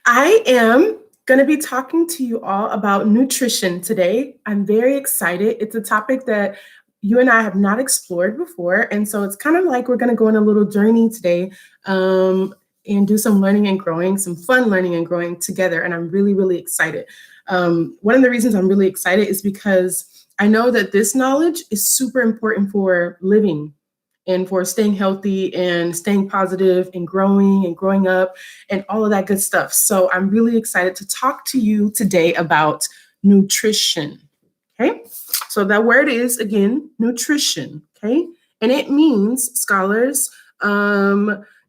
I am going to be talking to you all about nutrition today. I'm very excited. It's a topic that you and I have not explored before. And so it's kind of like we're going to go on a little journey today and do some learning and growing, some fun learning and growing together. And I'm really, really excited. One of the reasons I'm really excited is because I know that this knowledge is super important for living and for staying healthy and staying positive and growing up and all of that good stuff. So I'm really excited to talk to you today about nutrition. Okay. So that word is again nutrition. Okay. And it means, scholars,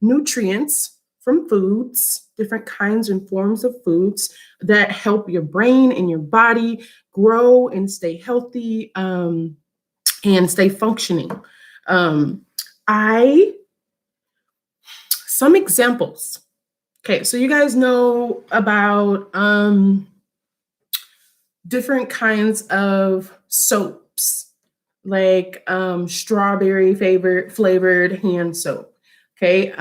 nutrients from foods, different kinds and forms of foods that help your brain and your body grow and stay healthy and stay functioning. Some examples. Okay, so you guys know about different kinds of soaps, like strawberry flavored hand soap. Okay,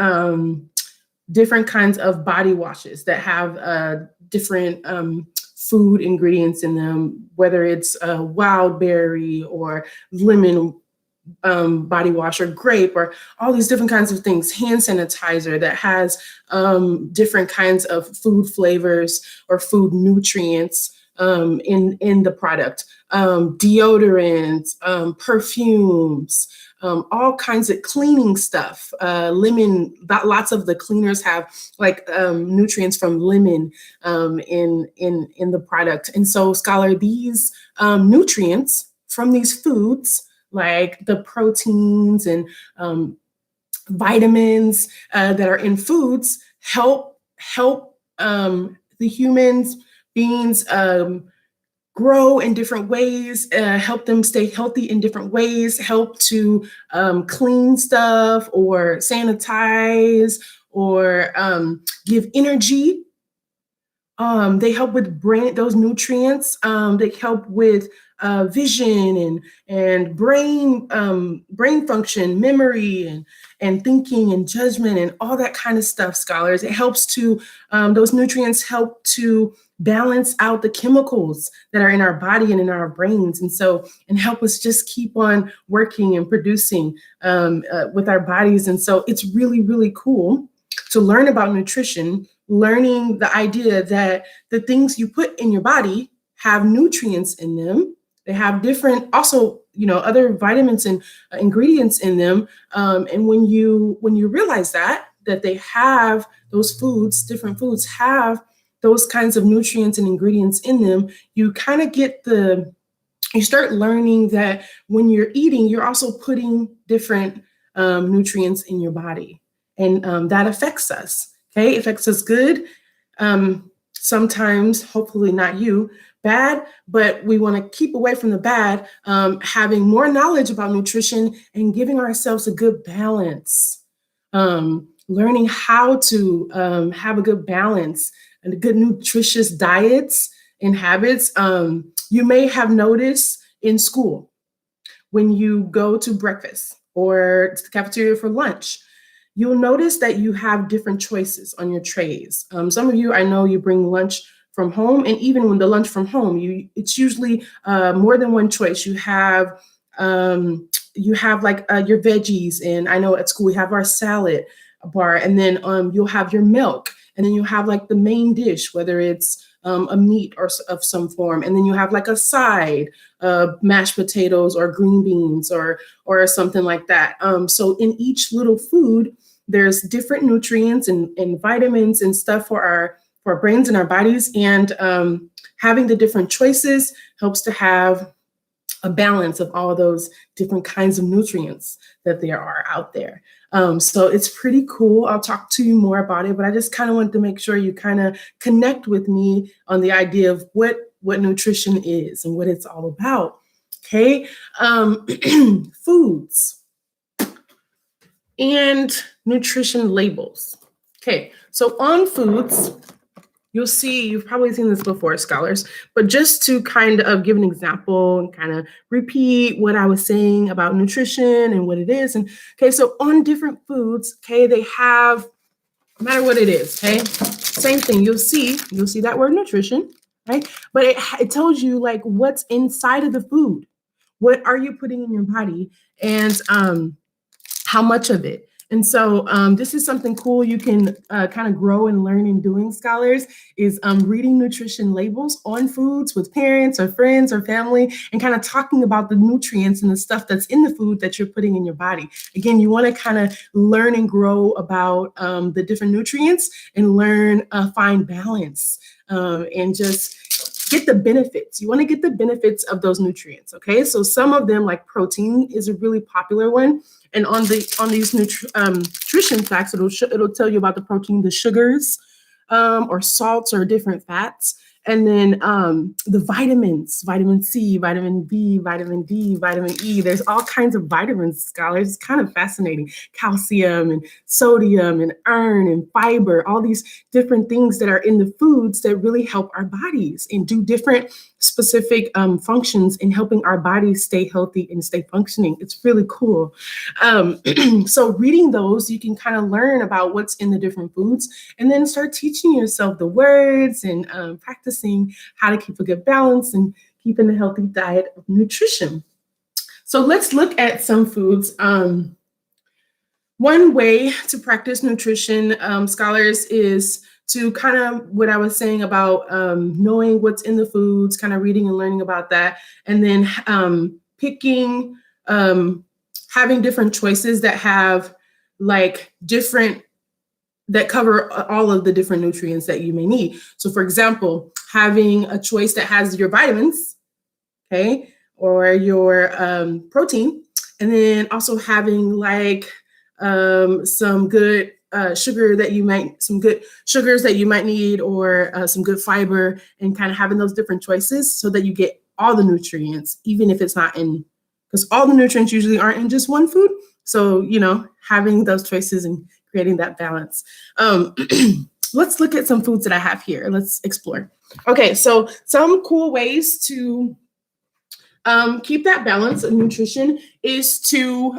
different kinds of body washes that have different food ingredients in them, whether it's wild berry or lemon body wash or grape or all these different kinds of things, hand sanitizer that has different kinds of food flavors or food nutrients in the product, deodorants, perfumes, all kinds of cleaning stuff. Lots of the cleaners have like nutrients from lemon in the product. And so, scholar, these nutrients from these foods, like the proteins and vitamins that are in foods, help the humans beings grow in different ways, help them stay healthy in different ways, help to clean stuff or sanitize or give energy. They help with those nutrients. They help with vision and brain function, memory and thinking and judgment and all that kind of stuff, scholars. It helps to, those nutrients help to balance out the chemicals that are in our body and in our brains. And help us just keep on working and producing with our bodies. And so it's really, really cool to learn about nutrition, learning the idea that the things you put in your body have nutrients in them. They have different, also, other vitamins and ingredients in them. And when you realize that they have those foods, different foods have those kinds of nutrients and ingredients in them, you kind of you start learning that when you're eating, you're also putting different nutrients in your body. And that affects us. Okay, it affects us good. Sometimes, hopefully not you, bad, but we want to keep away from the bad, having more knowledge about nutrition and giving ourselves a good balance. Learning how to have a good balance and good nutritious diets and habits. You may have noticed in school when you go to breakfast or to the cafeteria for lunch, you'll notice that you have different choices on your trays. Some of you, I know you bring lunch from home, and even when the lunch from home, it's usually more than one choice. You have like your veggies, and I know at school we have our salad bar, and then you'll have your milk, and then you have like the main dish, whether it's a meat or of some form, and then you have like a side, mashed potatoes or green beans or something like that. So in each little food, there's different nutrients and vitamins and stuff for our brains and our bodies. And having the different choices helps to have a balance of all of those different kinds of nutrients that there are out there. So it's pretty cool. I'll talk to you more about it, but I just kind of wanted to make sure you kind of connect with me on the idea of what nutrition is and what it's all about. Okay. Foods and nutrition labels. Okay. So on foods, you've probably seen this before, scholars, but just to kind of give an example and kind of repeat what I was saying about nutrition and what it is. And okay, so on different foods, okay, they have, no matter what it is, okay, Same thing. You'll see that word nutrition, right? But it tells you like what's inside of the food. What are you putting in your body, and how much of it? And so this is something cool you can kind of grow and learn in doing, scholars, is reading nutrition labels on foods with parents or friends or family, and kind of talking about the nutrients and the stuff that's in the food that you're putting in your body. Again, you want to kind of learn and grow about the different nutrients and learn, find balance, and just get the benefits. You want to get the benefits of those nutrients. Okay, so some of them, like protein, is a really popular one. And on these nutrition facts, it'll tell you about the protein, the sugars, or salts, or different fats. And then the vitamins, vitamin C, vitamin B, vitamin D, vitamin E. There's all kinds of vitamins, scholars. It's kind of fascinating. Calcium and sodium and iron and fiber, all these different things that are in the foods that really help our bodies and do different specific functions in helping our bodies stay healthy and stay functioning. It's really cool. So reading those, you can kind of learn about what's in the different foods, and then start teaching yourself the words and practicing how to keep a good balance and keeping a healthy diet of nutrition. So let's look at some foods. One way to practice nutrition, scholars, is to kind of what I was saying about knowing what's in the foods, kind of reading and learning about that, and then picking, having different choices that have like different, that cover all of the different nutrients that you may need. So for example, having a choice that has your vitamins, okay, or your protein, and then also having like some good sugars that you might need, or some good fiber, and kind of having those different choices so that you get all the nutrients, even if it's not in, because all the nutrients usually aren't in just one food. So, having those choices and creating that balance. Let's look at some foods that I have here. Let's explore. Okay, so some cool ways to keep that balance of nutrition is to,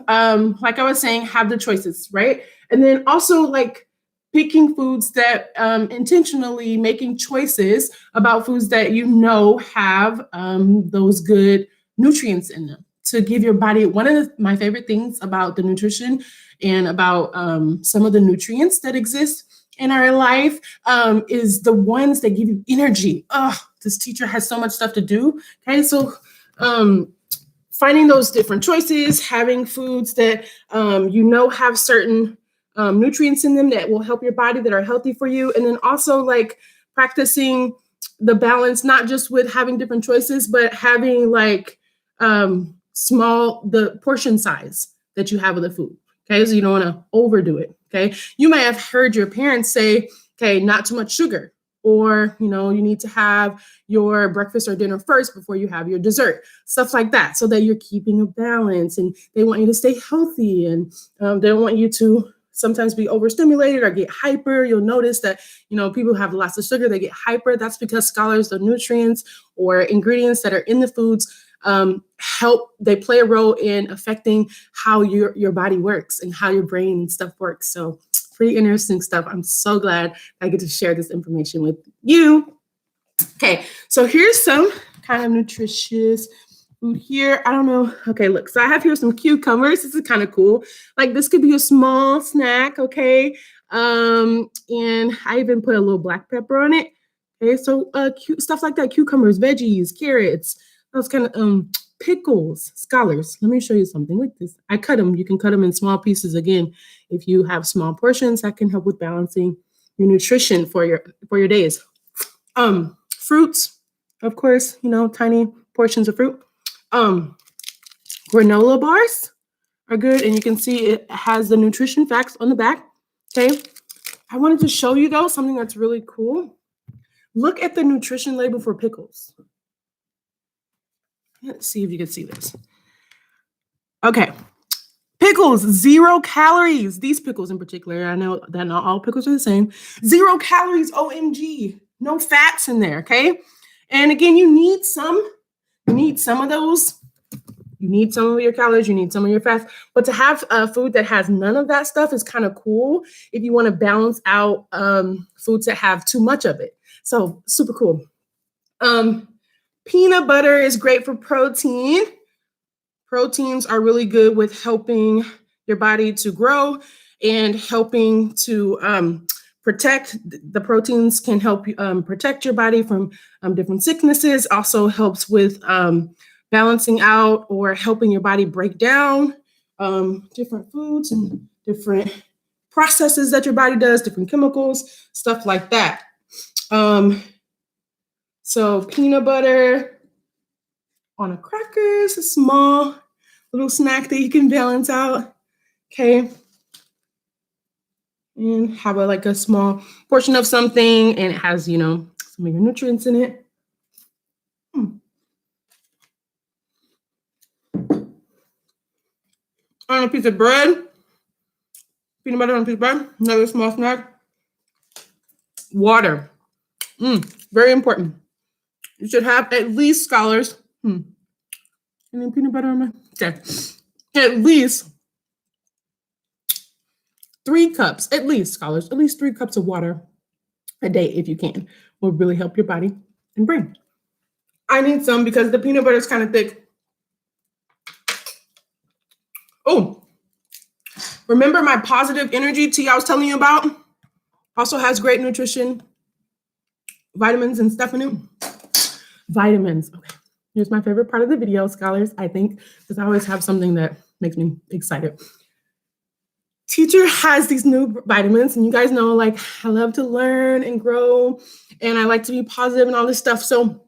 like I was saying, have the choices, right? And then also like picking foods that intentionally making choices about foods that have those good nutrients in them to give your body. One of my favorite things about the nutrition and about some of the nutrients that exist in our life is the ones that give you energy. Oh, this teacher has so much stuff to do. Okay, so finding those different choices, having foods that have certain nutrients in them that will help your body, that are healthy for you, and then also like practicing the balance, not just with having different choices, but having like the portion size that you have of the food. Okay, so you don't want to overdo it. Okay, you may have heard your parents say, okay, not too much sugar, or you need to have your breakfast or dinner first before you have your dessert, stuff like that, so that you're keeping a balance. And they want you to stay healthy, and they don't want you to sometimes be overstimulated or get hyper. You'll notice that people who have lots of sugar, they get hyper. That's because scholars, the nutrients or ingredients that are in the foods they play a role in affecting how your body works and how your brain and stuff works. So pretty interesting stuff. I'm so glad I get to share this information with you. Okay, so here's some kind of nutritious food here. I don't know. Okay, look, so I have here some cucumbers. This is kind of cool. Like this could be a small snack, okay? And I even put a little black pepper on it. Okay, so cute stuff like that, cucumbers, veggies, carrots, those kind of pickles. Scholars, let me show you something like this. I cut them. You can cut them in small pieces. Again, if you have small portions, that can help with balancing your nutrition for your days. Fruits, of course, tiny portions of fruit. Granola bars are good, and you can see it has the nutrition facts on the back. Okay, I wanted to show you though something that's really cool. Look at the nutrition label for pickles. Let's see if you can see this. Okay, pickles, 0 calories. These pickles in particular, I know that not all pickles are the same. 0 calories, OMG. No fats in there, okay? And again, you need some of those. You need some of your calories, you need some of your fats, but to have food that has none of that stuff is kind of cool if you want to balance out foods that have too much of it. So super cool. Peanut butter is great for protein. Proteins are really good with helping your body to grow and helping to protect. The proteins can help you protect your body from different sicknesses. Also helps with balancing out or helping your body break down different foods and different processes that your body does, different chemicals, stuff like that. So peanut butter on a cracker is a small little snack that you can balance out. Okay. And have like a small portion of something, and it has, you know, some of your nutrients in it. On a piece of bread, peanut butter on a piece of bread, another small snack. Water, very important. You should have at least, scholars, and then peanut butter on my, okay, at least 3 cups, at least, scholars, at least 3 cups of water a day, if you can, will really help your body and brain. I need some because the peanut butter is kind of thick. Oh, remember my positive energy tea I was telling you about? Also has great nutrition, vitamins and stuff in it. Vitamins. Okay, here's my favorite part of the video, scholars, I think, because I always have something that makes me excited. Teacher has these new vitamins, and you guys know, like, I love to learn and grow, and I like to be positive and all this stuff. So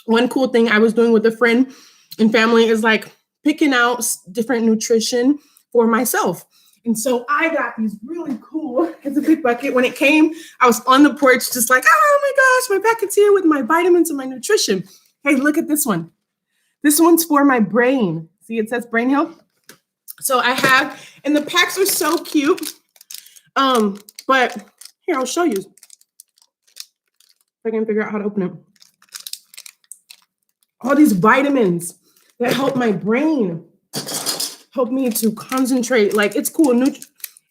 one cool thing I was doing with a friend and family is like picking out different nutrition for myself. And so I got these really cool, it's a big bucket. When it came, I was on the porch just like, oh my gosh, my packet's here with my vitamins and my nutrition. Hey, look at this one. This one's for my brain. See, it says brain health. So I have, and the packs are so cute. But here, I'll show you. If I can figure out how to open it. All these vitamins that help my brain, help me to concentrate. Like, it's cool.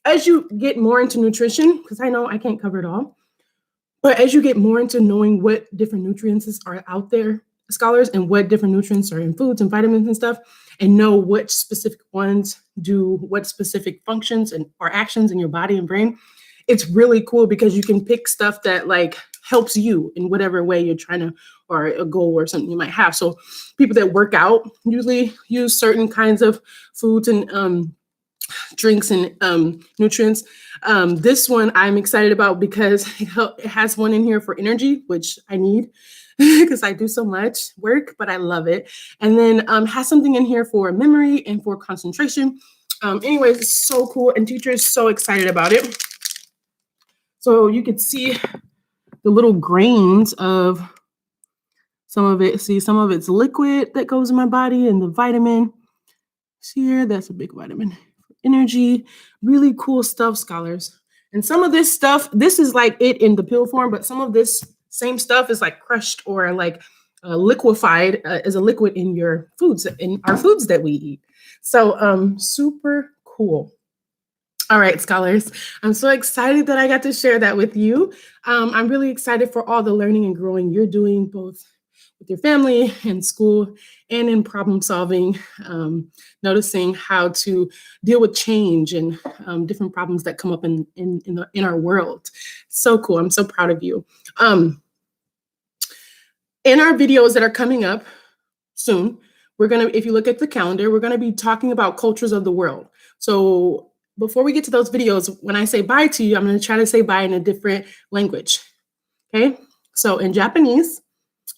As you get more into nutrition, because I know I can't cover it all, but as you get more into knowing what different nutrients are out there, scholars, and what different nutrients are in foods and vitamins and stuff, and know which specific ones do what specific functions and or actions in your body and brain, it's really cool because you can pick stuff that like helps you in whatever way you're trying to, or a goal or something you might have. So people that work out usually use certain kinds of foods and drinks and nutrients. This one I'm excited about because it has one in here for energy, which I need because I do so much work, but I love it. And then has something in here for memory and for concentration. Anyways, it's so cool, and teacher is so excited about it. So you could see the little grains of some of it. See, some of it's liquid that goes in my body, and the vitamin. See here, that's a big vitamin. Energy, really cool stuff, scholars. And some of this stuff, this is like it in the pill form, but some of this same stuff is like crushed or like liquefied as a liquid in your foods, in our foods that we eat. So super cool. All right, scholars, I'm so excited that I got to share that with you. I'm really excited for all the learning and growing you're doing, both with your family and school and in problem solving, noticing how to deal with change and different problems that come up in our world. So cool. I'm so proud of you. In our videos that are coming up soon, we're going to, if you look at the calendar, we're going to be talking about cultures of the world. So before we get to those videos, when I say bye to you, I'm going to try to say bye in a different language. Okay. So in Japanese,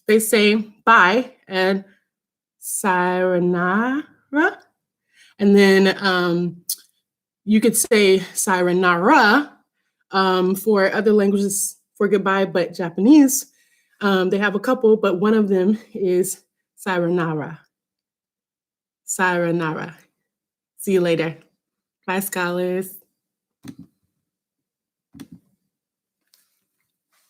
they say bye and sayonara. And then you could say sayonara for other languages for goodbye, but Japanese, they have a couple, but one of them is sayonara. Sayonara. See you later. Bye, scholars.